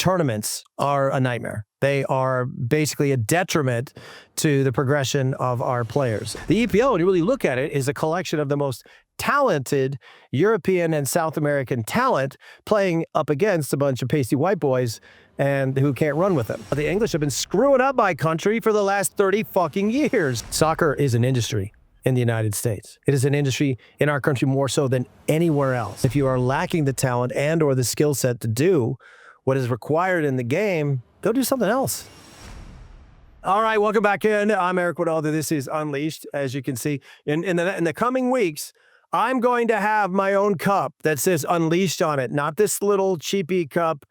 tournaments are a nightmare. They are basically a detriment to the progression of our players. The EPL, when you really look at it, is a collection of the most talented European and South American talent playing up against a bunch of pasty white boys and who can't run with them. The English have been screwing up my country for the last 30 fucking years. Soccer is an industry in the United States. It is an industry in our country more so than anywhere else. If you are lacking the talent and or the skill set to do what is required in the game, go do something else. All right, welcome back in. I'm Eric Wynalda. This is Unleashed. As you can see, in the coming weeks, I'm going to have my own cup that says Unleashed on it, not this little cheapy cup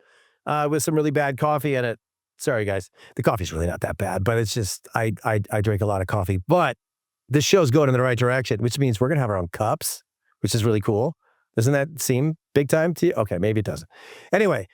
with some really bad coffee in it. Sorry, guys. The coffee's really not that bad, but it's just, I drink a lot of coffee. But this show's going in the right direction, which means we're going to have our own cups, which is really cool. Doesn't that seem big time to you? Okay, maybe it doesn't. Anyway,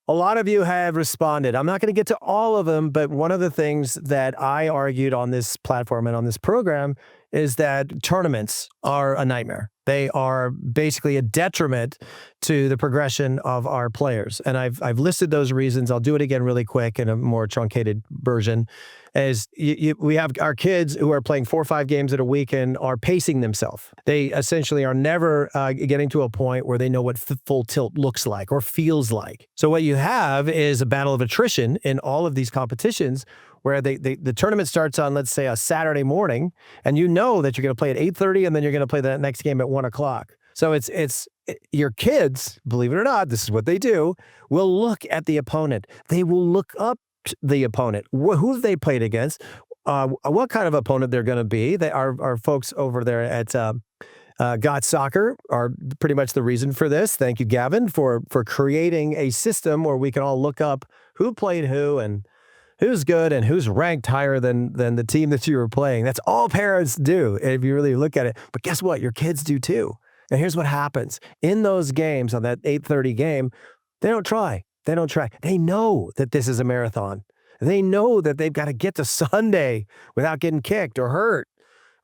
a lot of you have responded. I'm not going to get to all of them, but one of the things that I argued on this platform and on this program is that tournaments are a nightmare. They are basically a detriment to the progression of our players. And I've listed those reasons. I'll do it again really quick in a more truncated version. As we have our kids who are playing 4 or 5 games at a weekend are pacing themselves. They essentially are never getting to a point where they know what full tilt looks like or feels like. So what you have is a battle of attrition in all of these competitions where the tournament starts on, let's say, a Saturday morning, and you know that you're going to play at 8:30 and then you're going to play that next game at 1 o'clock. So it's your kids, believe it or not, this is what they do, will look at the opponent. They will look up the opponent, who they played against, what kind of opponent they're going to be. They our folks over there at GOLZ Soccer are pretty much the reason for this. Thank you, Gavin, for creating a system where we can all look up who played who and who's good and who's ranked higher than the team that you were playing. That's all parents do if you really look at it. But guess what? Your kids do too. And here's what happens. In those games, on that 8:30 game, they don't try. They don't try. They know that this is a marathon. They know that they've got to get to Sunday without getting kicked or hurt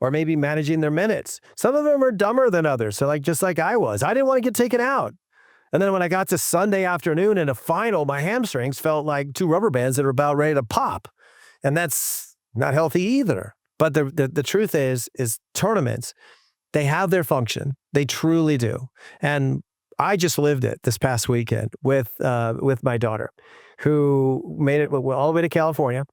or maybe managing their minutes. Some of them are dumber than others. So just like I was, I didn't want to get taken out. And then when I got to Sunday afternoon in a final, my hamstrings felt like 2 rubber bands that were about ready to pop. And that's not healthy either. But the truth is tournaments, they have their function. They truly do. And I just lived it this past weekend with my daughter, who made it all the way to California,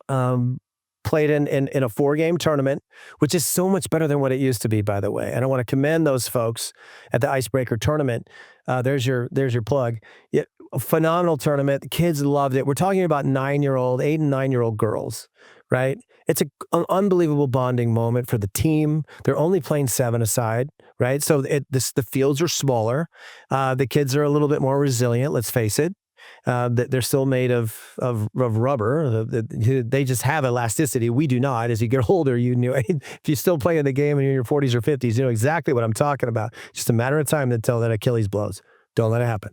played in a 4-game tournament, which is so much better than what it used to be, by the way. And I want to commend those folks at the Icebreaker tournament. There's your plug. Yeah, a phenomenal tournament. The kids loved it. We're talking about 8 and 9-year-old girls, right? It's an unbelievable bonding moment for the team. They're only playing 7-a-side, right? So the fields are smaller. The kids are a little bit more resilient, let's face it. They're still made of rubber. They just have elasticity. We do not. As you get older, if you still play in the game and you're in your 40s or 50s, you know exactly what I'm talking about. Just a matter of time until that Achilles blows. Don't let it happen.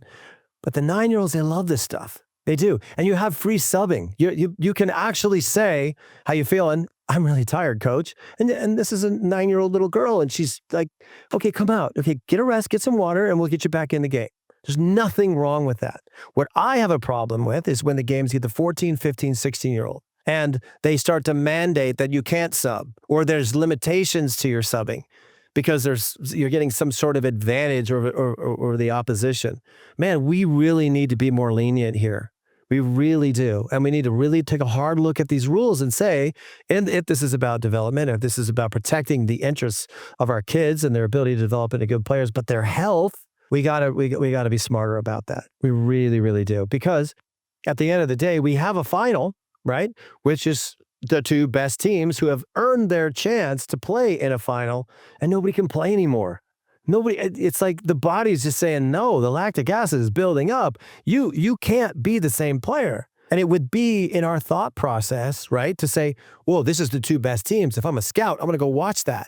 But the 9-year-olds, they love this stuff. They do. And you have free subbing. You can actually say, how you feeling? I'm really tired, coach. And this is a 9-year-old little girl. And she's like, okay, come out. Okay, get a rest, get some water, and we'll get you back in the game. There's nothing wrong with that. What I have a problem with is when the games get the 14, 15, 16-year-old and they start to mandate that you can't sub or there's limitations to your subbing because you're getting some sort of advantage or the opposition. Man, we really need to be more lenient here. We really do. And we need to really take a hard look at these rules and say, and if this is about development, if this is about protecting the interests of our kids and their ability to develop into good players, but their health, we gotta be smarter about that. We really, really do. Because at the end of the day, we have a final, right? Which is the 2 best teams who have earned their chance to play in a final, and nobody can play anymore. It's like the body's just saying, no, the lactic acid is building up. You can't be the same player. And it would be in our thought process, right? To say, well, this is the 2 best teams. If I'm a scout, I'm going to go watch that.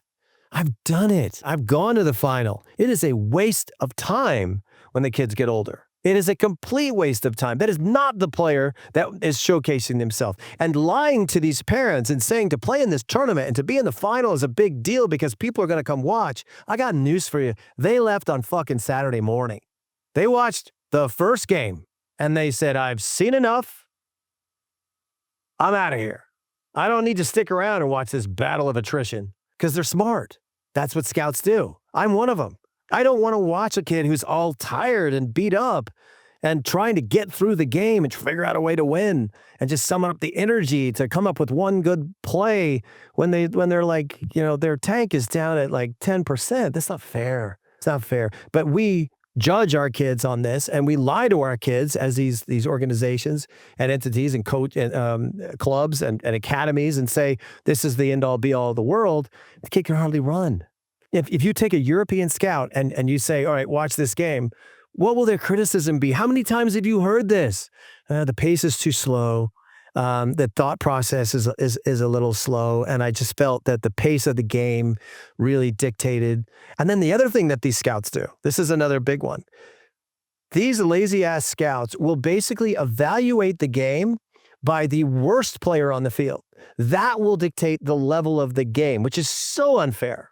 I've done it. I've gone to the final. It is a waste of time when the kids get older. It is a complete waste of time. That is not the player that is showcasing himself. And lying to these parents and saying to play in this tournament and to be in the final is a big deal because people are going to come watch. I got news for you. They left on fucking Saturday morning. They watched the first game and they said, I've seen enough. I'm out of here. I don't need to stick around and watch this battle of attrition because they're smart. That's what scouts do. I'm one of them. I don't want to watch a kid who's all tired and beat up and trying to get through the game and figure out a way to win and just summon up the energy to come up with one good play when they're like, their tank is down at like 10%. That's not fair. It's not fair. But we judge our kids on this, and we lie to our kids as these organizations and entities and coach and clubs and academies and say this is the end all be all of the world. The kid can hardly run. If you take a European scout and you say, all right, watch this game, what will their criticism be? How many times have you heard this? The pace is too slow. The thought process is a little slow, and I just felt that the pace of the game really dictated. And then the other thing that these scouts do, this is another big one. These lazy-ass scouts will basically evaluate the game by the worst player on the field. That will dictate the level of the game, which is so unfair.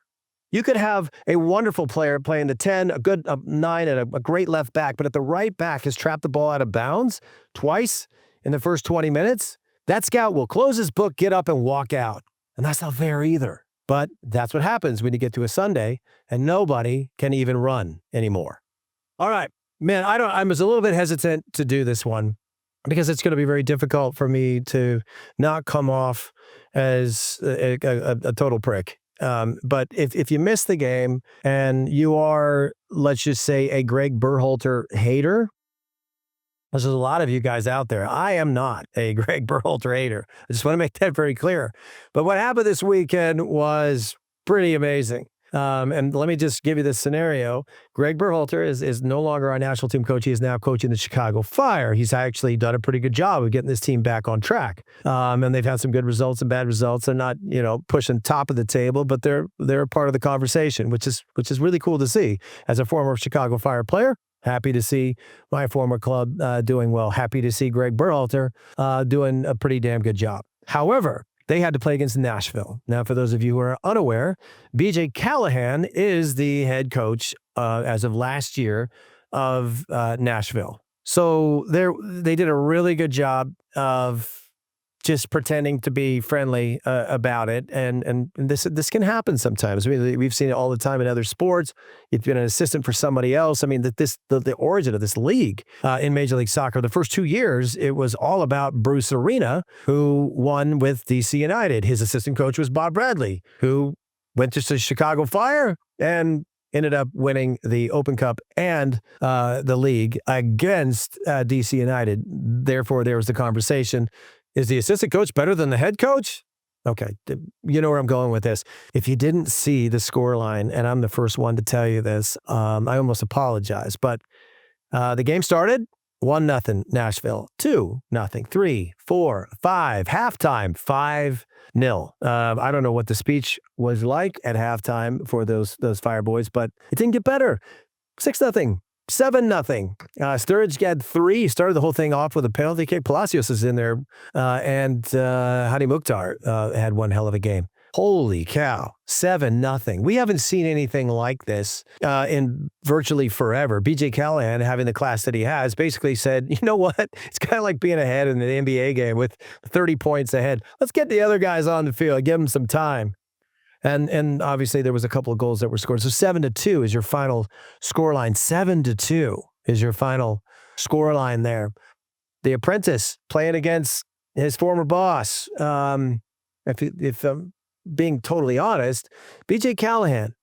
You could have a wonderful player playing the 10, a good 9, and a great left back, but if the right back has trapped the ball out of bounds twice in the first 20 minutes, that scout will close his book, get up, and walk out. And that's not fair either. But that's what happens when you get to a Sunday and nobody can even run anymore. All right, man, I was a little bit hesitant to do this one because it's going to be very difficult for me to not come off as a total prick. But if you miss the game and you are, let's just say, a Greg Berhalter hater, there's a lot of you guys out there. I am not a Greg Berhalter hater. I just want to make that very clear. But what happened this weekend was pretty amazing. And let me just give you this scenario. Greg Berhalter is no longer our national team coach. He is now coaching the Chicago Fire. He's actually done a pretty good job of getting this team back on track. And they've had some good results and bad results. They're not, pushing top of the table, but they're a part of the conversation, which is really cool to see. As a former Chicago Fire player, happy to see my former club doing well. Happy to see Greg Berhalter doing a pretty damn good job. However, they had to play against Nashville. Now, for those of you who are unaware, B.J. Callahan is the head coach as of last year of Nashville. So they did a really good job of just pretending to be friendly about it, and this can happen sometimes. I mean, we've seen it all the time in other sports. You've been an assistant for somebody else. I mean, the origin of this league in Major League Soccer, the first 2 years, it was all about Bruce Arena, who won with DC United. His assistant coach was Bob Bradley, who went to the Chicago Fire and ended up winning the Open Cup and the league against DC United. Therefore, there was the conversation. Is the assistant coach better than the head coach? Okay, you know where I'm going with this. If you didn't see the scoreline, and I'm the first one to tell you this, I almost apologize, but the game started 1-0 Nashville, 2-0, 3, 4, 5, halftime 5-0. I don't know what the speech was like at halftime for those Fire Boys, but it didn't get better. 6-0. 7-0. Sturridge had 3. He started the whole thing off with a penalty kick. Palacios is in there. And Hadi Mukhtar had one hell of a game. Holy cow. 7-0. We haven't seen anything like this in virtually forever. B.J. Callahan, having the class that he has, basically said, you know what? It's kind of like being ahead in the NBA game with 30 points ahead. Let's get the other guys on the field. Give them some time. And obviously there was a couple of goals that were scored. So 7-2 is your final scoreline. 7-2 is your final scoreline there. The Apprentice playing against his former boss. If I'm being totally honest, B.J. Callahan,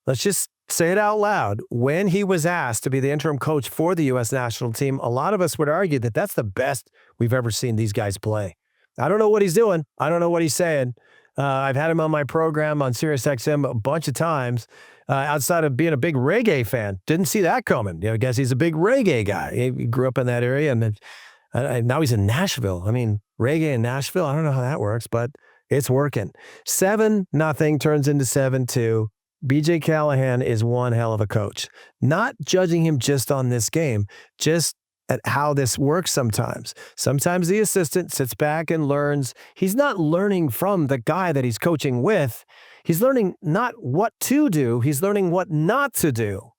let's just say it out loud. When he was asked to be the interim coach for the U.S. national team, a lot of us would argue that that's the best we've ever seen these guys play. I don't know what he's doing. I don't know what he's saying. I've had him on my program on SiriusXM a bunch of times outside of being a big reggae fan. Didn't see that coming. I guess he's a big reggae guy. He grew up in that area, and then, now he's in Nashville. I mean, reggae in Nashville, I don't know how that works, but it's working. 7-0 turns into 7-2. B.J. Callahan is one hell of a coach. Not judging him just on this game, just at how this works sometimes. Sometimes the assistant sits back and learns. He's not learning from the guy that he's coaching with. He's learning not what to do. He's learning what not to do.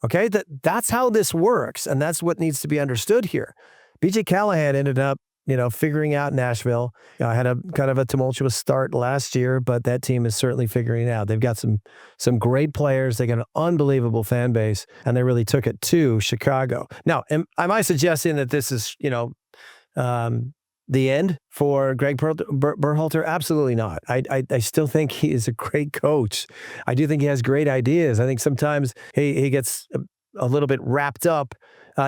Okay, that's how this works, and that's what needs to be understood here. BJ Callahan ended up, figuring out Nashville. Had a kind of a tumultuous start last year, but that team is certainly figuring it out. They've got some great players. They got an unbelievable fan base, and they really took it to Chicago. Now, am I suggesting that this is, the end for Greg Berhalter? Absolutely not. I still think he is a great coach. I do think he has great ideas. I think sometimes he gets a little bit wrapped up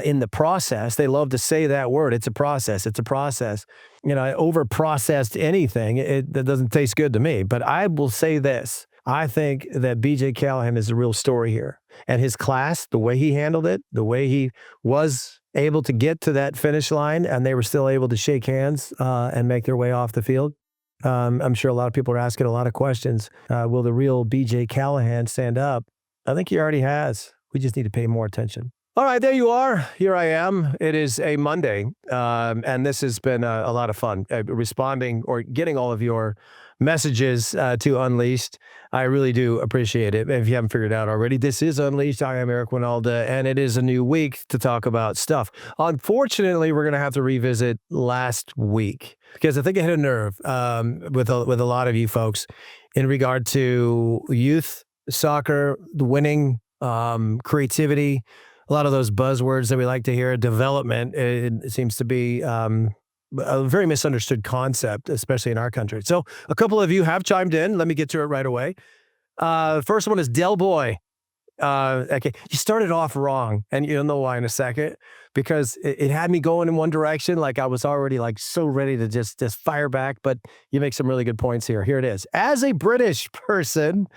in the process. They love to say that word. It's a process. It's a process. Over-processed anything, that doesn't taste good to me. But I will say this. I think that BJ Callahan is a real story here. And his class, the way he handled it, the way he was able to get to that finish line, and they were still able to shake hands and make their way off the field. I'm sure a lot of people are asking a lot of questions. Will the real BJ Callahan stand up? I think he already has. We just need to pay more attention. All right, there you are. Here I am. It is a Monday, and this has been a lot of fun responding or getting all of your messages to Unleashed. I really do appreciate it. If you haven't figured it out already, this is Unleashed. I am Eric Wynalda, and it is a new week to talk about stuff. Unfortunately, we're going to have to revisit last week because I think I hit a nerve with a lot of you folks in regard to youth soccer, the winning, creativity, a lot of those buzzwords that we like to hear. Development, it seems to be a very misunderstood concept, especially in our country. So a couple of you have chimed in. Let me get to it right away. First one is Del Boy. Okay, you started off wrong, and you'll know why in a second, because it had me going in one direction, like I was already like so ready to just fire back, but you make some really good points here. Here it is. As a British person,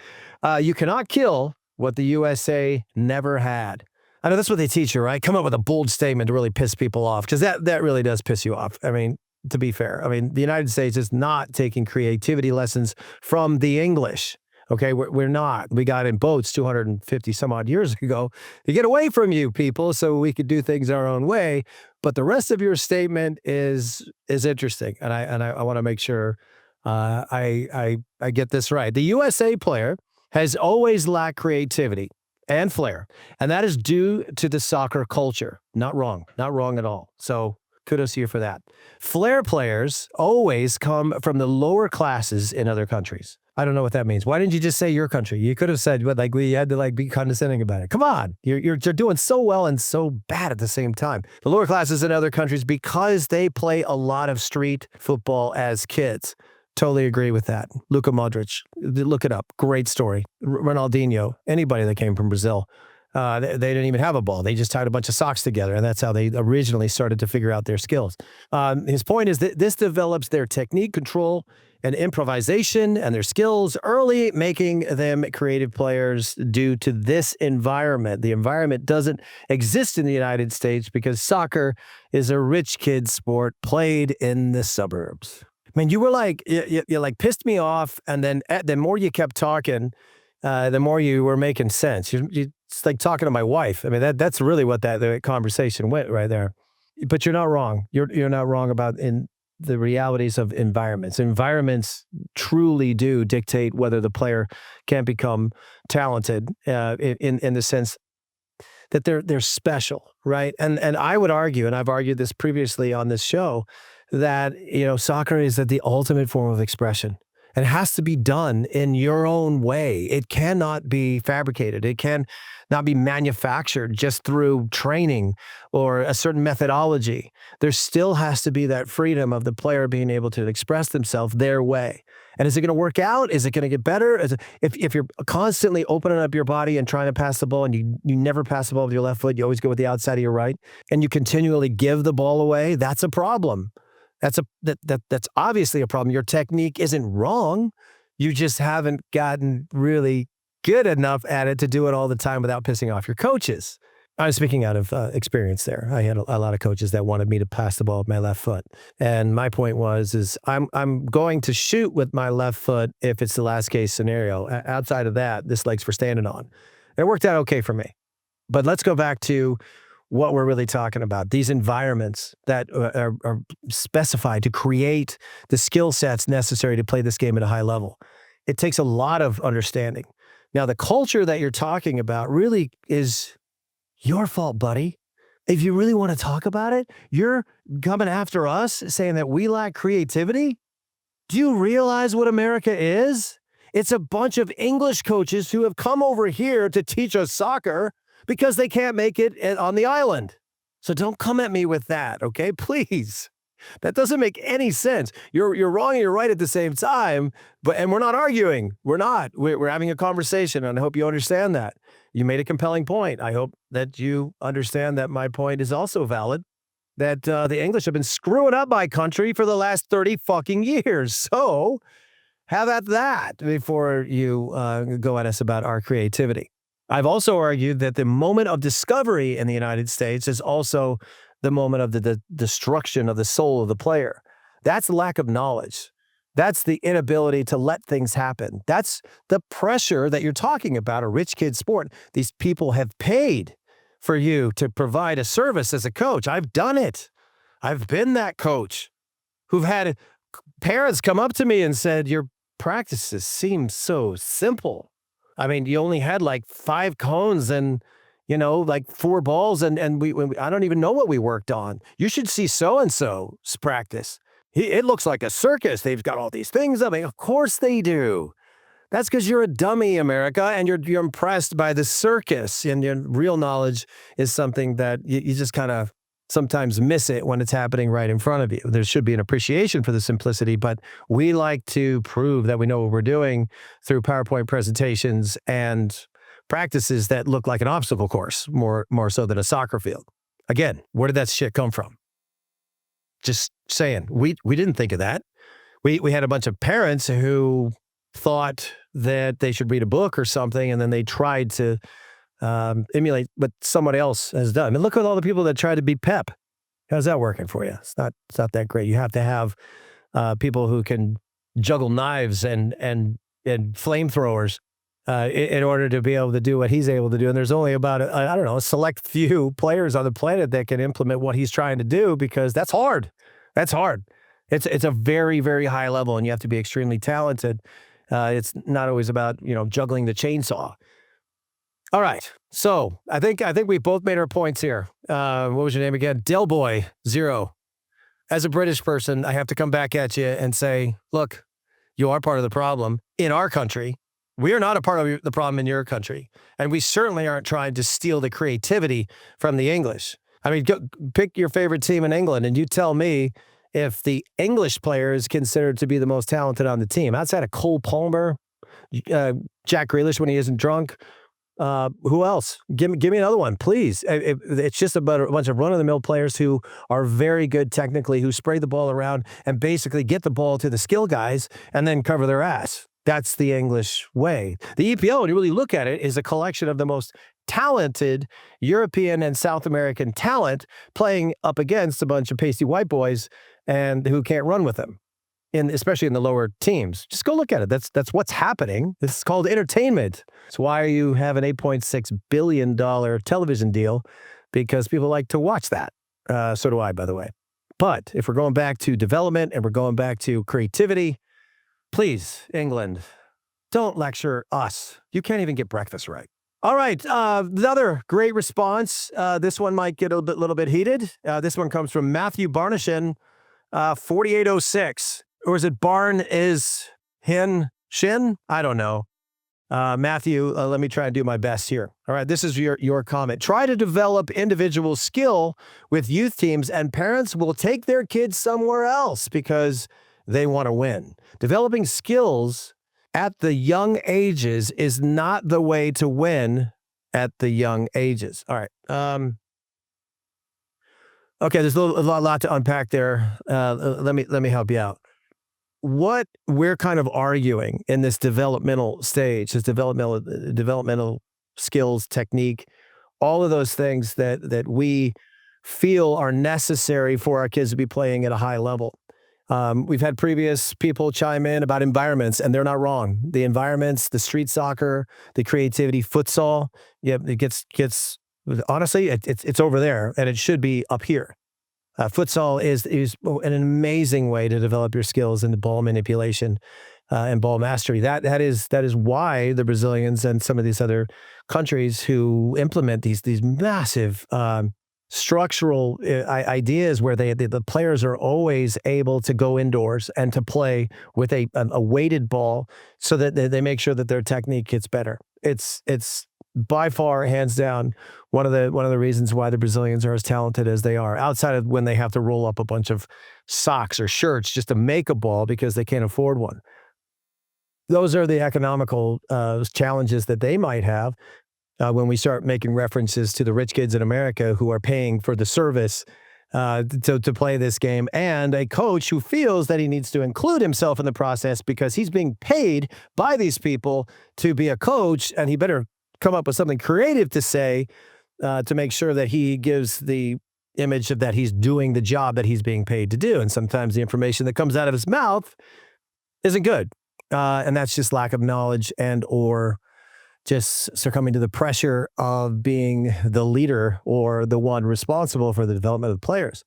you cannot kill what the USA never had. I know that's what they teach you, right? Come up with a bold statement to really piss people off, because that really does piss you off. I mean, to be fair, the United States is not taking creativity lessons from the English. Okay, we're not. We got in boats 250 some odd years ago to get away from you people so we could do things our own way. But the rest of your statement is interesting, and I want to make sure I get this right. The USA player has always lacked creativity and flair, and that is due to the soccer culture. Not wrong at all. So kudos to you for that. Flair players always come from the lower classes in other countries. I don't know what that means. Why didn't you just say your country? You could have said, we had to be condescending about it. Come on, you're doing so well and so bad at the same time. The lower classes in other countries, because they play a lot of street football as kids. Totally agree with that. Luka Modric, look it up. Great story. Ronaldinho, anybody that came from Brazil, they didn't even have a ball. They just tied a bunch of socks together, and that's how they originally started to figure out their skills. His point is that this develops their technique, control, and improvisation and their skills early, making them creative players due to this environment. The environment doesn't exist in the United States because soccer is a rich kid sport played in the suburbs. Man, you were like, you pissed me off, and then the more you kept talking, the more you were making sense. It's like talking to my wife. That's really what the conversation went right there. But you're not wrong. You're not wrong about in the realities of environments. Environments truly do dictate whether the player can become talented in the sense that they're special, right? And I would argue, and I've argued this previously on this show, that soccer is the ultimate form of expression. And it has to be done in your own way. It cannot be fabricated. It can not be manufactured just through training or a certain methodology. There still has to be that freedom of the player being able to express themselves their way. And is it going to work out? Is it going to get better? If you're constantly opening up your body and trying to pass the ball, and you never pass the ball with your left foot, you always go with the outside of your right, and you continually give the ball away, that's a problem. That's obviously a problem. Your technique isn't wrong. You just haven't gotten really good enough at it to do it all the time without pissing off your coaches. I'm speaking out of experience there. I had a lot of coaches that wanted me to pass the ball with my left foot. And my point is I'm going to shoot with my left foot if it's the last case scenario. Outside of that, this leg's for standing on. It worked out okay for me. But let's go back to what we're really talking about. These environments that are specified to create the skill sets necessary to play this game at a high level. It takes a lot of understanding. Now, the culture that you're talking about really is Your fault, buddy. If you really want to talk about it, you're coming after us saying that we lack creativity? Do you realize what America is? It's a bunch of English coaches who have come over here to teach us soccer because they can't make it on the island. So don't come at me with that, okay? Please. That doesn't make any sense. You're wrong and you're right at the same time, and we're not arguing. We're not. We're having a conversation, and I hope you understand that. You made a compelling point. I hope that you understand that my point is also valid, that the English have been screwing up my country for the last 30 fucking years. So have at that before you go at us about our creativity. I've also argued that the moment of discovery in the United States is also the moment of the destruction of the soul of the player. That's lack of knowledge. That's the inability to let things happen. That's the pressure that you're talking about, a rich kid sport. These people have paid for you to provide a service as a coach. I've done it. I've been that coach who've had parents come up to me and said, your practices seem so simple. I mean, you only had like 5 cones and, like 4 balls, and I don't even know what we worked on. You should see so-and-so's practice. It looks like a circus. They've got all these things. I mean, of course they do. That's because you're a dummy, America, and you're impressed by the circus, and your real knowledge is something that you just kind of sometimes miss it when it's happening right in front of you. There should be an appreciation for the simplicity, but we like to prove that we know what we're doing through PowerPoint presentations and practices that look like an obstacle course, more so than a soccer field. Again, where did that shit come from? Just saying, we didn't think of that. We had a bunch of parents who thought that they should read a book or something, and then they tried to emulate what somebody else has done. I mean, look at all the people that try to be Pep. How's that working for you? It's not that great. You have to have people who can juggle knives and flamethrowers in order to be able to do what he's able to do. And there's only about, a select few players on the planet that can implement what he's trying to do, because that's hard. That's hard. It's a very, very high level, and you have to be extremely talented. It's not always about, juggling the chainsaw. All right. So I think we both made our points here. What was your name again? Delboy0. As a British person, I have to come back at you and say, look, you are part of the problem in our country. We are not a part of the problem in your country. And we certainly aren't trying to steal the creativity from the English. I mean, pick your favorite team in England and you tell me if the English player is considered to be the most talented on the team. Outside of Cole Palmer, Jack Grealish when he isn't drunk, who else? Give me another one, please. It's just about a bunch of run-of-the-mill players who are very good technically, who spray the ball around and basically get the ball to the skill guys and then cover their ass. That's the English way. The EPL, when you really look at it, is a collection of the most talented European and South American talent playing up against a bunch of pasty white boys and who can't run with them, especially in the lower teams. Just go look at it. That's what's happening. This is called entertainment. It's why you have an $8.6 billion television deal, because people like to watch that. So do I, by the way. But if we're going back to development and we're going back to creativity, please, England, don't lecture us. You can't even get breakfast right. All right, another great response. This one might get a little bit heated. This one comes from Matthew Barnishin, 4806. Or is it Barn is Hin Shin? I don't know. Matthew, let me try and do my best here. All right, this is your comment. Try to develop individual skill with youth teams, and parents will take their kids somewhere else because they want to win. Developing skills at the young ages is not the way to win at the young ages. All right. Okay, there's a lot to unpack there. Let me help you out. What we're kind of arguing in this developmental stage, this developmental skills, technique, all of those things that we feel are necessary for our kids to be playing at a high level. We've had previous people chime in about environments, and they're not wrong. The environments, the street soccer, the creativity, futsal, it gets honestly, it's over there, and it should be up here. Futsal is an amazing way to develop your skills in the ball manipulation. and ball mastery. That is why the Brazilians and some of these other countries who implement these massive structural ideas where the players are always able to go indoors and to play with a weighted ball so that they make sure that their technique gets better. It's by far, hands down, one of the reasons why the Brazilians are as talented as they are, outside of when they have to roll up a bunch of socks or shirts just to make a ball because they can't afford one. Those are the economical challenges that they might have when we start making references to the rich kids in America who are paying for the service to play this game, and a coach who feels that he needs to include himself in the process because he's being paid by these people to be a coach, and he better come up with something creative to say to make sure that he gives the image of that he's doing the job that he's being paid to do. And sometimes the information that comes out of his mouth isn't good. And that's just lack of knowledge and or just succumbing to the pressure of being the leader or the one responsible for the development of the players.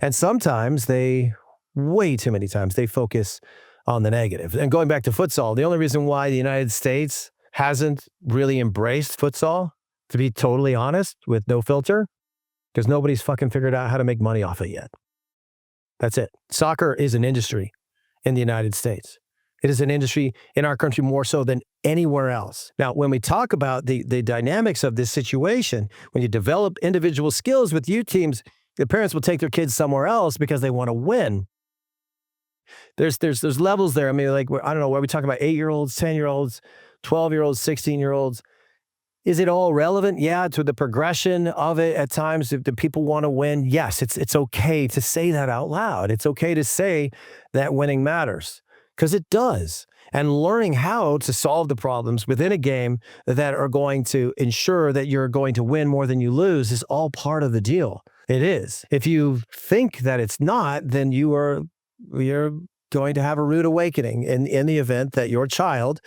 And sometimes way too many times, they focus on the negative. And going back to futsal, the only reason why the United States hasn't really embraced futsal, to be totally honest, with no filter, because nobody's fucking figured out how to make money off it yet. That's it. Soccer is an industry in the United States. It is an industry in our country more so than anywhere else. Now, when we talk about the dynamics of this situation, when you develop individual skills with youth teams, the parents will take their kids somewhere else because they want to win. There's levels there. I mean, like, I don't know, what are we talking about? 8-year-olds, 10-year-olds, 12-year-olds, 16-year-olds. Is it all relevant? Yeah, to the progression of it at times. If the people want to win, yes, it's okay to say that out loud. It's okay to say that winning matters, because it does. And learning how to solve the problems within a game that are going to ensure that you're going to win more than you lose is all part of the deal. It is. If you think that it's not, then you're going to have a rude awakening in the event that your child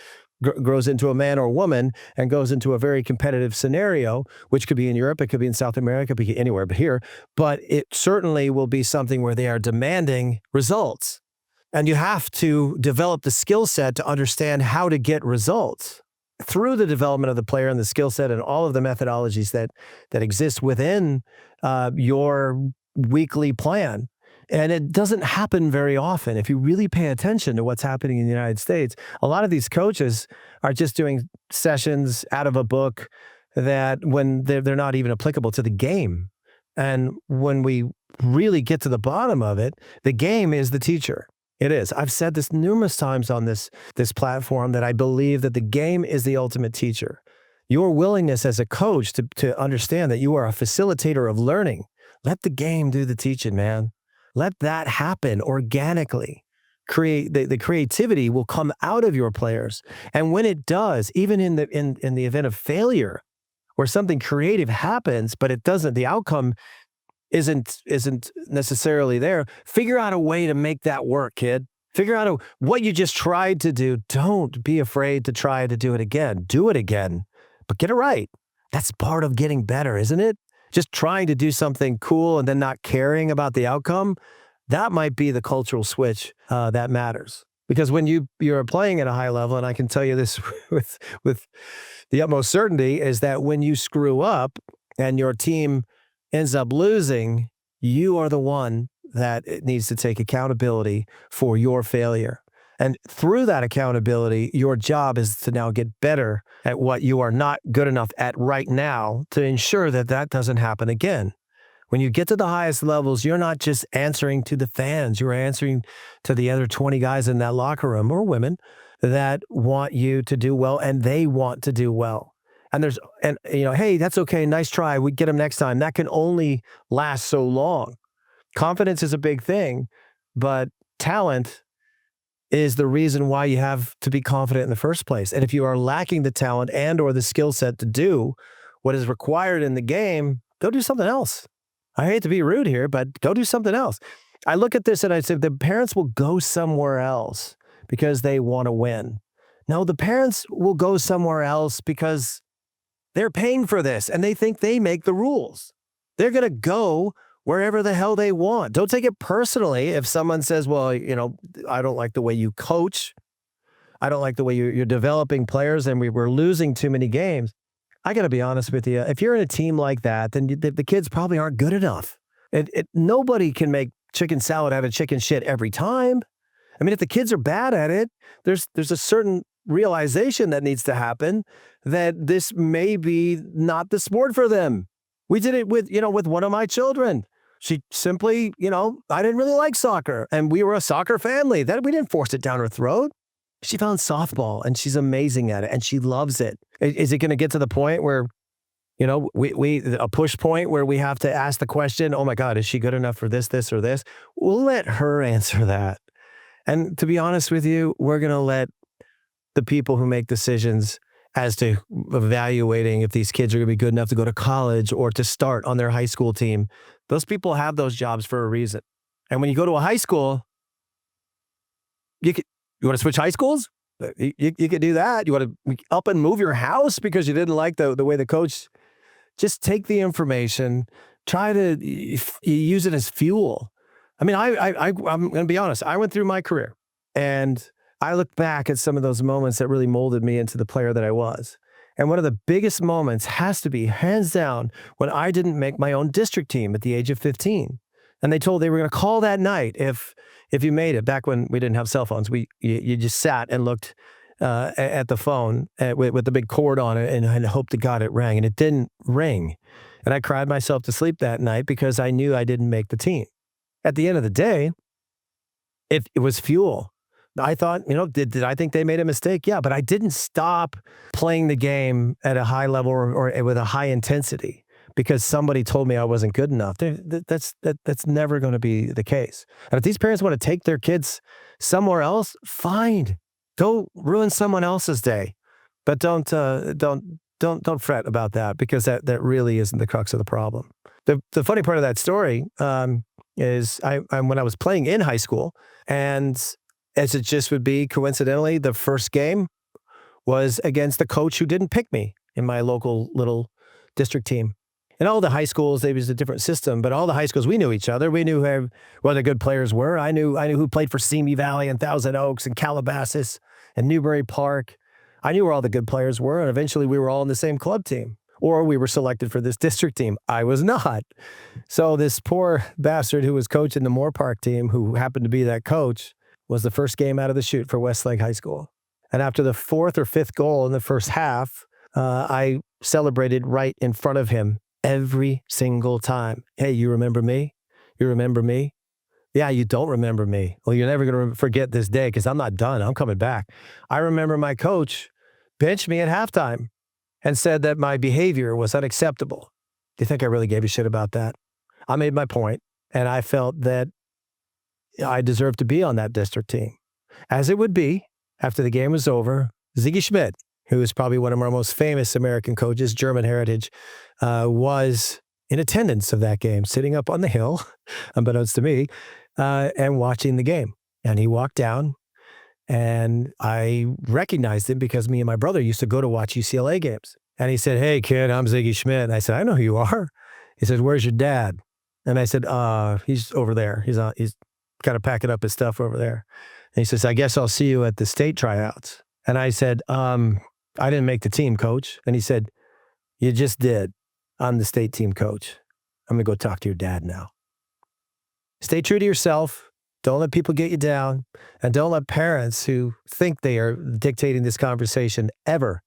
grows into a man or woman and goes into a very competitive scenario, which could be in Europe, it could be in South America, it could be anywhere but here. But it certainly will be something where they are demanding results. And you have to develop the skill set to understand how to get results through the development of the player and the skill set and all of the methodologies that exist within your weekly plan. And it doesn't happen very often. If you really pay attention to what's happening in the United States, a lot of these coaches are just doing sessions out of a book that when they're not even applicable to the game. And when we really get to the bottom of it, the game is the teacher. It is. I've said this numerous times on this platform that I believe that the game is the ultimate teacher. Your willingness as a coach to understand that you are a facilitator of learning. Let the game do the teaching, man. Let that happen organically. The creativity will come out of your players. And when it does, even in the event of failure, where something creative happens, but it doesn't, the outcome isn't necessarily there, figure out a way to make that work, kid. Figure out what you just tried to do. Don't be afraid to try to do it again. Do it again, but get it right. That's part of getting better, isn't it? Just trying to do something cool and then not caring about the outcome, that might be the cultural switch that matters. Because when you're playing at a high level, and I can tell you this with the utmost certainty, is that when you screw up and your team ends up losing, you are the one that needs to take accountability for your failure. And through that accountability, your job is to now get better at what you are not good enough at right now to ensure that that doesn't happen again. When you get to the highest levels, you're not just answering to the fans. You're answering to the other 20 guys in that locker room, or women, that want you to do well, and they want to do well. And hey, that's okay. Nice try. We get them next time. That can only last so long. Confidence is a big thing, but talent is the reason why you have to be confident in the first place. And if you are lacking the talent and or the skill set to do what is required in the game, go do something else. I hate to be rude here, but go do something else. I look at this and I say the parents will go somewhere else because they want to win. No, the parents will go somewhere else because they're paying for this and they think they make the rules. They're going to go wherever the hell they want. Don't take it personally if someone says, well, I don't like the way you coach. I don't like the way you're developing players and we were losing too many games. I got to be honest with you. If you're in a team like that, then the kids probably aren't good enough. Nobody can make chicken salad out of chicken shit every time. I mean, if the kids are bad at it, there's a certain realization that needs to happen that this may be not the sport for them. We did it with one of my children. She simply, I didn't really like soccer, and we were a soccer family. That we didn't force it down her throat. She found softball, and she's amazing at it, and she loves it. Is it going to get to the point where, a push point where we have to ask the question, oh my God, is she good enough for this, or this? We'll let her answer that. And to be honest with you, we're going to let the people who make decisions as to evaluating if these kids are going to be good enough to go to college or to start on their high school team. Those people have those jobs for a reason. And when you go to a high school, you want to switch high schools? You could do that. You want to up and move your house because you didn't like the way the coach. Just take the information, try to use it as fuel. I mean, I'm going to be honest. I went through my career and I look back at some of those moments that really molded me into the player that I was. And one of the biggest moments has to be, hands down, when I didn't make my own district team at the age of 15. And they told they were going to call that night if you made it. Back when we didn't have cell phones, you just sat and looked at the phone with the big cord on it and hoped to God it rang. And it didn't ring. And I cried myself to sleep that night because I knew I didn't make the team. At the end of the day, it was fuel. I thought, did I think they made a mistake? Yeah, but I didn't stop playing the game at a high level or with a high intensity because somebody told me I wasn't good enough. That's never going to be the case. And if these parents want to take their kids somewhere else, fine. Go ruin someone else's day, but don't fret about that because that really isn't the crux of the problem. The funny part of that story is when I was playing in high school, and as it just would be coincidentally, the first game was against the coach who didn't pick me in my local little district team. In all the high schools, there was a different system, but all the high schools, we knew each other. We knew where the good players were. I knew who played for Simi Valley and Thousand Oaks and Calabasas and Newbury Park. I knew where all the good players were, and eventually we were all in the same club team. Or we were selected for this district team. I was not. So this poor bastard who was coaching the Moore Park team, who happened to be that coach, was the first game out of the chute for Westlake High School. And after the fourth or fifth goal in the first half, I celebrated right in front of him every single time. Hey, you remember me? You remember me? Yeah, you don't remember me. Well, you're never going to forget this day because I'm not done. I'm coming back. I remember my coach benched me at halftime and said that my behavior was unacceptable. Do you think I really gave a shit about that? I made my point, and I felt that I deserved to be on that district team. As it would be, after the game was over, Ziggy Schmidt, who is probably one of our most famous American coaches, German heritage, was in attendance of that game, sitting up on the hill, unbeknownst to me, and watching the game. And he walked down, and I recognized him because me and my brother used to go to watch UCLA games. And he said, "Hey, kid, I'm Ziggy Schmidt." And I said, "I know who you are." He said, "Where's your dad?" And I said, "He's over there. He's kind of packing up his stuff over there." And he says, "I guess I'll see you at the state tryouts." And I said, "I didn't make the team, coach." And he said, "You just did. I'm the state team coach. I'm going to go talk to your dad now." Stay true to yourself. Don't let people get you down. And don't let parents who think they are dictating this conversation ever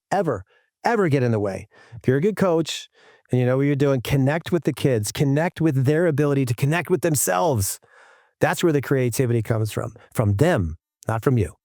get in the way. If you're a good coach and you know what you're doing, connect with the kids. Connect with their ability to connect with themselves. That's where the creativity comes from them, not from you.